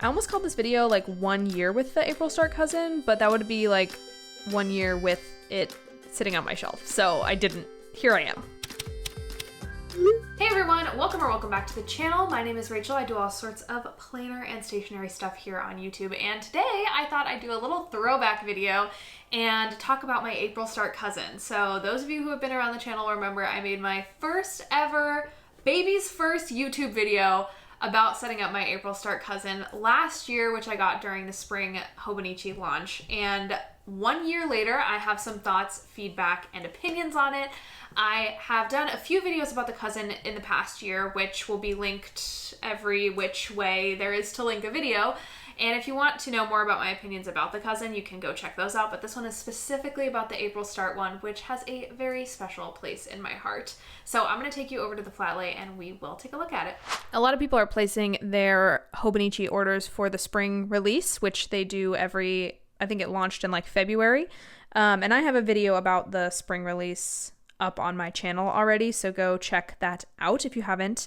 I almost called this video like 1 year with the April Start cousin, but that would be like 1 year with it sitting on my shelf. So I didn't. Here I am. Hey everyone, welcome back to the channel. My name is Rachel. I do all sorts of planner and stationery stuff here on YouTube, and today I thought I'd do a little throwback video and talk about my April Start cousin. So those of you who have been around the channel remember I made my first ever baby's first YouTube video about setting up my April Start cousin last year, which I got during the spring Hobonichi launch. And 1 year later, I have some thoughts, feedback, and opinions on it. I have done a few videos about the cousin in the past year, which will be linked every which way there is to link a video. And if you want to know more about my opinions about the cousin, you can go check those out. But this one is specifically about the April Start one, which has a very special place in my heart. So I'm going to take you over to the flat lay and we will take a look at it. A lot of people are placing their Hobonichi orders for the spring release, which they do I think it launched in like February. And I have a video about the spring release up on my channel already, so go check that out if you haven't.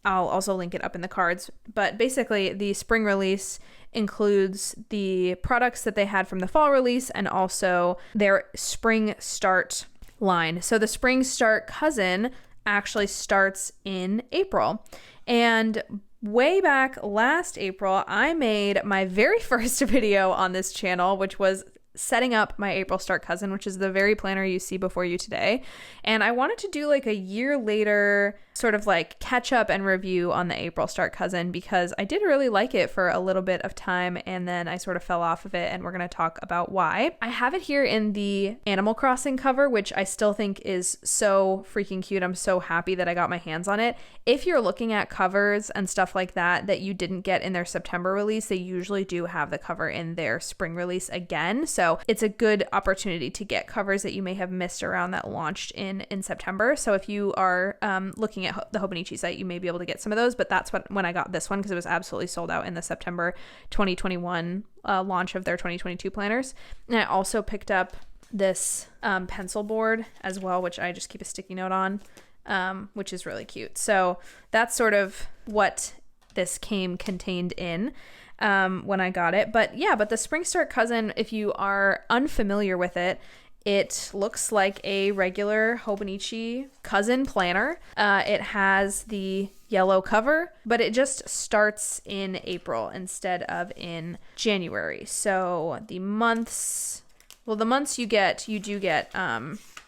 I'll also link it up in the cards. But basically, the spring release includes the products that they had from the fall release and also their spring start line. So the spring start cousin actually starts in April. And way back last April, I made my very first video on this channel, which was setting up my April Start cousin, which is the very planner you see before you today. And I wanted to do like a year later sort of like catch up and review on the April Start cousin because I did really like it for a little bit of time and then I sort of fell off of it, and we're going to talk about why. I have it here in the Animal Crossing cover, which I still think is so freaking cute. I'm so happy that I got my hands on it. If you're looking at covers and stuff like that you didn't get in their September release, they usually do have the cover in their spring release again. So it's a good opportunity to get covers that you may have missed around that launched in September. So if you are looking at the Hobonichi site, you may be able to get some of those, but that's when I got this one because it was absolutely sold out in the September 2021 launch of their 2022 planners. And I also picked up this pencil board as well, which I just keep a sticky note on, which is really cute. So that's sort of what this came contained in when I got it. But the Spring Start cousin, if you are unfamiliar with it, it looks like a regular Hobonichi cousin planner. It has the yellow cover, but it just starts in April instead of in January. So the months you do get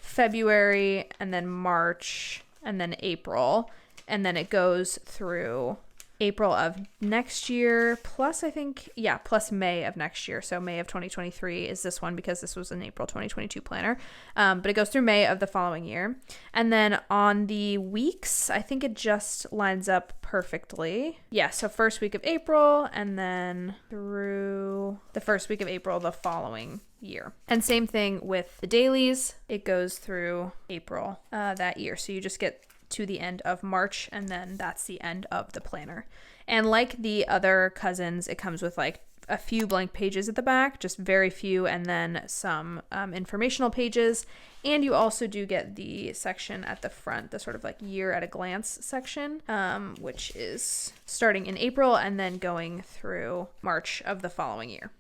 February and then March and then April, and then it goes through April of next year, plus May of next year. So May of 2023 is this one because this was an April 2022 planner. But it goes through May of the following year. And then on the weeks, I think it just lines up perfectly. Yeah, so first week of April and then through the first week of April the following year. And same thing with the dailies. It goes through April that year. So you just get to the end of March, and then that's the end of the planner. And like the other cousins, it comes with like a few blank pages at the back, just very few, and then some informational pages. And you also do get the section at the front, the sort of like year at a glance section, which is starting in April and then going through March of the following year.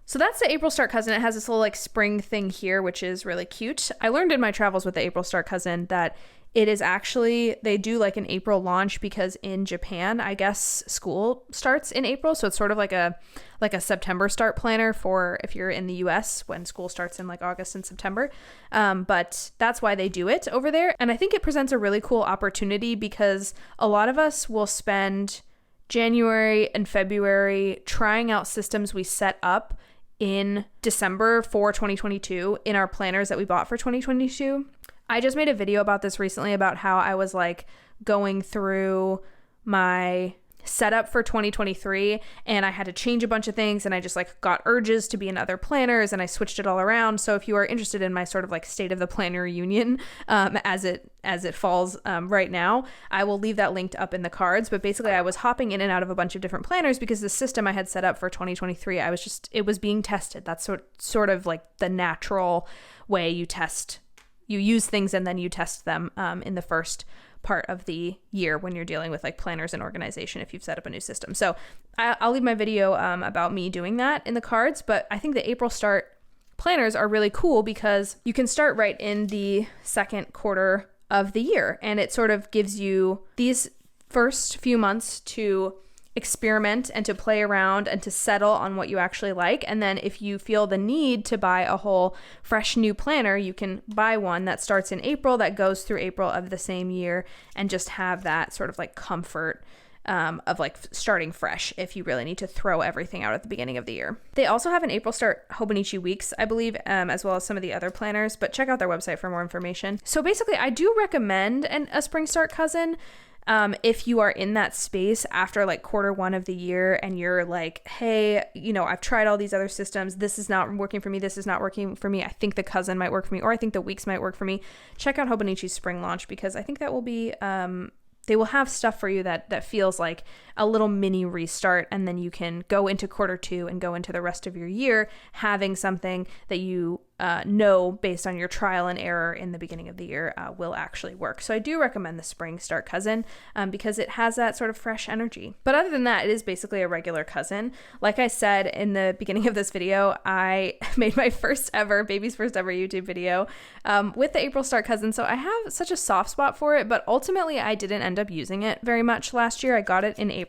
So that's the April Start cousin. It has this little like spring thing here, which is really cute. I learned in my travels with the April Start cousin that it is actually, they do like an April launch because in Japan, I guess school starts in April. So it's sort of like a September start planner for if you're in the US when school starts in like August and September. But that's why they do it over there. And I think it presents a really cool opportunity because a lot of us will spend January and February trying out systems we set up in December for 2022 in our planners that we bought for 2022. I just made a video about this recently about how I was like going through my setup for 2023 and I had to change a bunch of things and I just like got urges to be in other planners and I switched it all around. So if you are interested in my sort of like state of the planner union as it falls right now, I will leave that linked up in the cards. But basically I was hopping in and out of a bunch of different planners because the system I had set up for 2023, it was being tested. That's sort of like the natural way you use things and then you test them in the first part of the year when you're dealing with like planners and organization if you've set up a new system. So I'll leave my video about me doing that in the cards, but I think the April start planners are really cool because you can start right in the second quarter of the year, and it sort of gives you these first few months to experiment and to play around and to settle on what you actually like. And then if you feel the need to buy a whole fresh new planner, you can buy one that starts in April that goes through April of the same year and just have that sort of like comfort of like starting fresh if you really need to throw everything out at the beginning of the year. They also have an April start Hobonichi weeks, I believe, as well as some of the other planners, but check out their website for more information. So basically, I do recommend a spring start cousin. If you are in that space after like quarter one of the year and you're like, hey, you know, I've tried all these other systems. This is not working for me. This is not working for me. I think the cousin might work for me, or I think the weeks might work for me. Check out Hobonichi's spring launch because I think that will be, they will have stuff for you that feels like a little mini restart, and then you can go into quarter two and go into the rest of your year having something that you know based on your trial and error in the beginning of the year will actually work. So I do recommend the spring start cousin because it has that sort of fresh energy. But other than that, it is basically a regular cousin. Like I said in the beginning of this video, I made my baby's first ever YouTube video with the April start cousin. So I have such a soft spot for it, but ultimately I didn't end up using it very much last year. I got it in April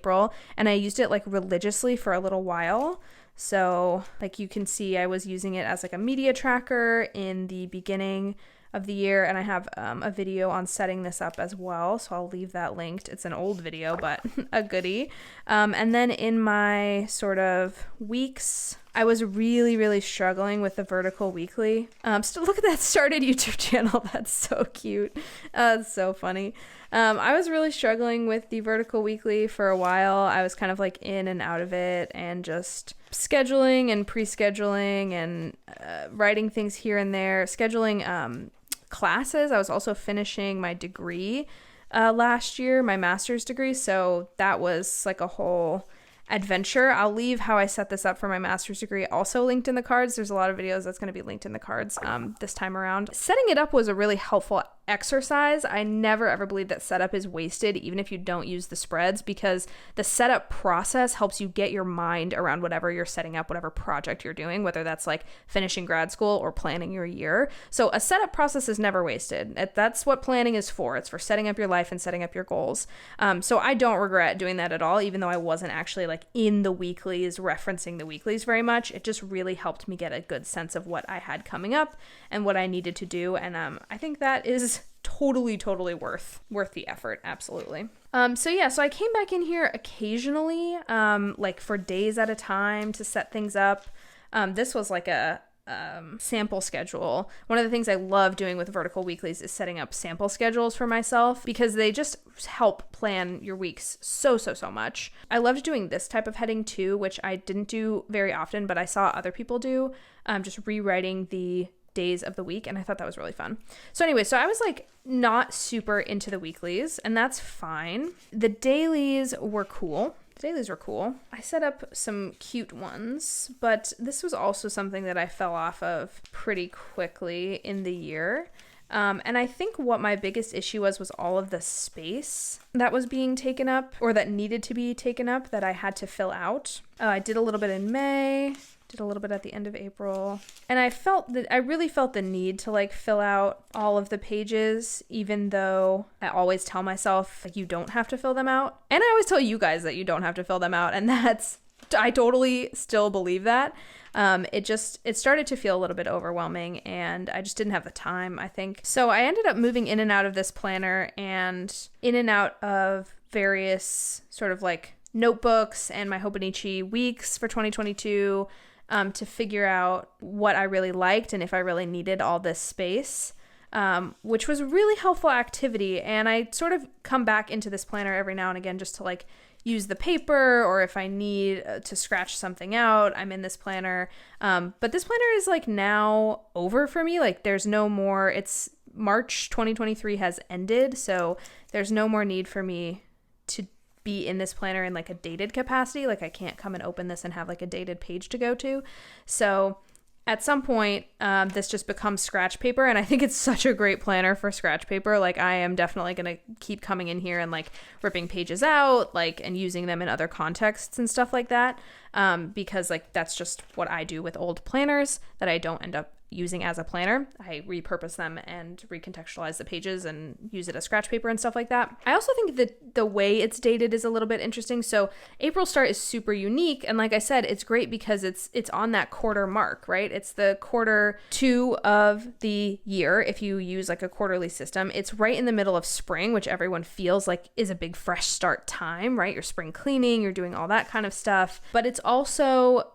and I used it like religiously for a little while. So like you can see, I was using it as like a media tracker in the beginning of the year, and I have a video on setting this up as well, so I'll leave that linked. It's an old video, but a goodie. And then in my sort of weeks, I was really struggling with the vertical weekly. So look at that started YouTube channel. That's so cute. It's so funny. I was really struggling with the vertical weekly for a while. I was kind of like in and out of it and just scheduling and pre-scheduling and writing things here and there, scheduling classes. I was also finishing my degree last year, my master's degree. So that was like a whole adventure. I'll leave how I set this up for my master's degree also linked in the cards. There's a lot of videos that's going to be linked in the cards this time around. Setting it up was a really helpful exercise. I never ever believe that setup is wasted, even if you don't use the spreads, because the setup process helps you get your mind around whatever you're setting up, whatever project you're doing, whether that's like finishing grad school or planning your year. So a setup process is never wasted. That's what planning is for. It's for setting up your life and setting up your goals. So I don't regret doing that at all, even though I wasn't actually like in the weeklies, referencing the weeklies very much. It just really helped me get a good sense of what I had coming up and what I needed to do. And I think that is totally worth the effort. Absolutely. So I came back in here occasionally, like for days at a time to set things up. This was like a sample schedule. One of the things I love doing with vertical weeklies is setting up sample schedules for myself because they just help plan your weeks so much. I loved doing this type of heading too, which I didn't do very often, but I saw other people do, just rewriting the days of the week, and I thought that was really fun. So anyway, I was like not super into the weeklies, and that's fine. The dailies were cool. I set up some cute ones, but this was also something that I fell off of pretty quickly in the year. And I think what my biggest issue was all of the space that was being taken up, or that needed to be taken up, that I had to fill out. I did a little bit in May, did a little bit at the end of April, and I really felt the need to like fill out all of the pages, even though I always tell myself like you don't have to fill them out, and I always tell you guys that you don't have to fill them out, and I totally still believe that. It started to feel a little bit overwhelming, and I just didn't have the time, I think. So I ended up moving in and out of this planner and in and out of various sort of like notebooks and my Hobonichi weeks for 2022 to figure out what I really liked and if I really needed all this space, which was a really helpful activity. And I sort of come back into this planner every now and again just to like use the paper, or if I need to scratch something out, I'm in this planner. But this planner is like now over for me. Like there's no more, it's March 2023 has ended. So there's no more need for me to be in this planner in like a dated capacity. Like I can't come and open this and have like a dated page to go to. So at some point, this just becomes scratch paper, and I think it's such a great planner for scratch paper. Like, I am definitely going to keep coming in here and like ripping pages out, like, and using them in other contexts and stuff like that, because like that's just what I do with old planners that I don't end up using as a planner. I repurpose them and recontextualize the pages and use it as scratch paper and stuff like that. I also think that the way it's dated is a little bit interesting. So April start is super unique, and like I said, it's great because it's on that quarter mark, right? It's the Q2 of the year. If you use like a quarterly system, it's right in the middle of spring, which everyone feels like is a big fresh start time, right? You're spring cleaning, you're doing all that kind of stuff. But it's also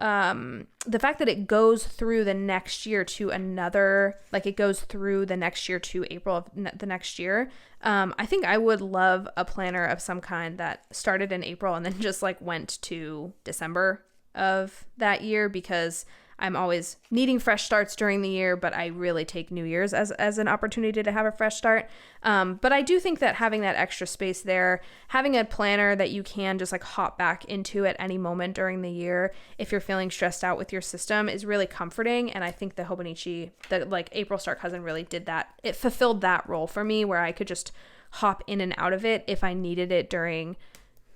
the fact that it goes through the next year to another, like it goes through the next year to April of the next year. I think I would love a planner of some kind that started in April and then just like went to December of that year, because I'm always needing fresh starts during the year, but I really take New Year's as an opportunity to have a fresh start. But I do think that having that extra space there, having a planner that you can just like hop back into at any moment during the year if you're feeling stressed out with your system, is really comforting. And I think the Hobonichi, that like April Start Cousin, really did that. It fulfilled that role for me, where I could just hop in and out of it if I needed it during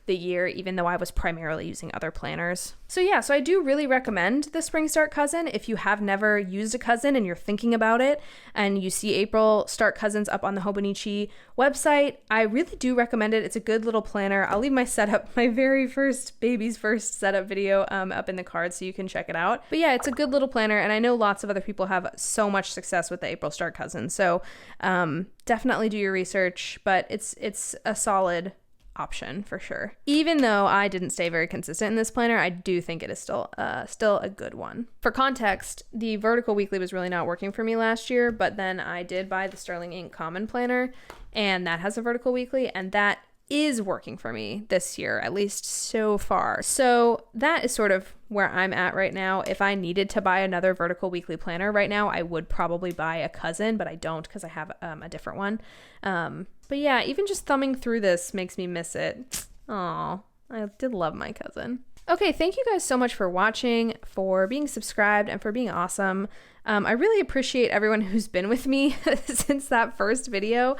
the year, even though I was primarily using other planners. So yeah, so I do really recommend the Spring Start Cousin. If you have never used a cousin and you're thinking about it, and you see April Start Cousins up on the Hobonichi website, I really do recommend it. It's a good little planner. I'll leave my setup, my very first baby's first setup video up in the cards so you can check it out. But yeah, it's a good little planner, and I know lots of other people have so much success with the April Start Cousin. So definitely do your research, but it's a solid option for sure. Even though I didn't stay very consistent in this planner, I do think it is still a good one. For context, the vertical weekly was really not working for me last year, but then I did buy the Sterling Ink Common Planner, and that has a vertical weekly, and that is working for me this year, at least so far. So that is sort of where I'm at right now. If I needed to buy another vertical weekly planner right now, I would probably buy a cousin, but I don't, because I have a different one. But yeah, even just thumbing through this makes me miss it. Aw, I did love my cousin. Okay, thank you guys so much for watching, for being subscribed, and for being awesome. I really appreciate everyone who's been with me since that first video.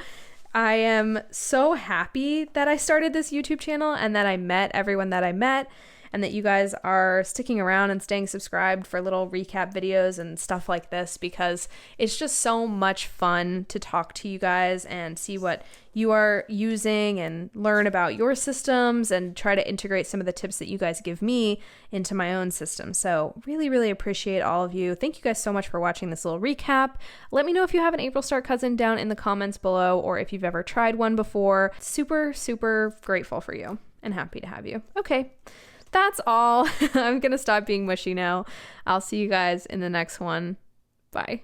I am so happy that I started this YouTube channel and that I met everyone that I met, and that you guys are sticking around and staying subscribed for little recap videos and stuff like this, because it's just so much fun to talk to you guys and see what you are using and learn about your systems and try to integrate some of the tips that you guys give me into my own system. So really, really appreciate all of you. Thank you guys so much for watching this little recap. Let me know if you have an April Start Cousin down in the comments below, or if you've ever tried one before. Super, super grateful for you and happy to have you. Okay. That's all. I'm going to stop being mushy now. I'll see you guys in the next one. Bye.